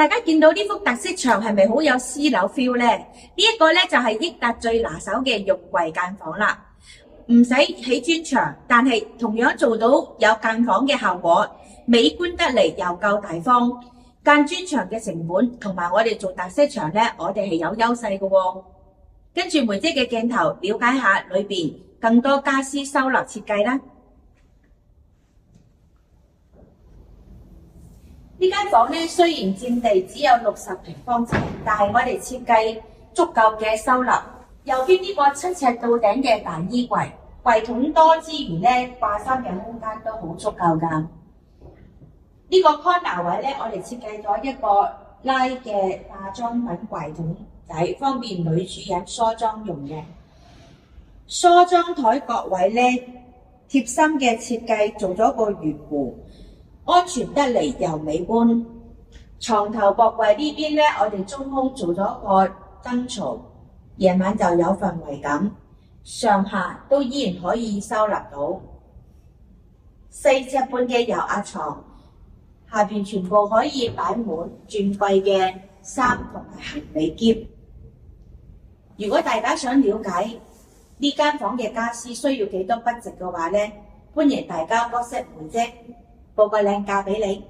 大家見到呢幅特色牆係咪好有私樓 feel 呢？呢一個咧就係益達最拿手嘅肉櫃間房啦，唔使起磚牆，但係同樣做到有間房嘅效果，美觀得嚟又夠大方。間磚牆嘅成本同埋我哋做特色牆咧，我哋係有優勢嘅喎。跟住梅姐嘅鏡頭了解下裏邊更多家私收納設計啦。呢間房咧雖然佔地只有60平方尺，但係我哋設計足夠嘅收納。右邊呢個7尺到頂嘅大衣櫃，櫃桶多之餘咧，掛衫嘅空間都好足夠㗎。呢個 corner 位咧，我哋設計咗一個拉嘅化妝品櫃桶仔，方便女主人梳妝用嘅。梳妝台角位咧，貼心嘅設計做咗個圓弧，安全得嚟又美觀。床頭膊櫃呢邊咧，我哋中空做咗個燈槽，夜晚就有氛圍感，上下都依然可以收納到。4尺半嘅油壓床，下邊全部可以擺滿鑽櫃嘅衫同埋行李篋。如果大家想了解呢間房嘅家私需要幾多筆值嘅話咧，歡迎大家WhatsApp梅姐報個靚價俾你。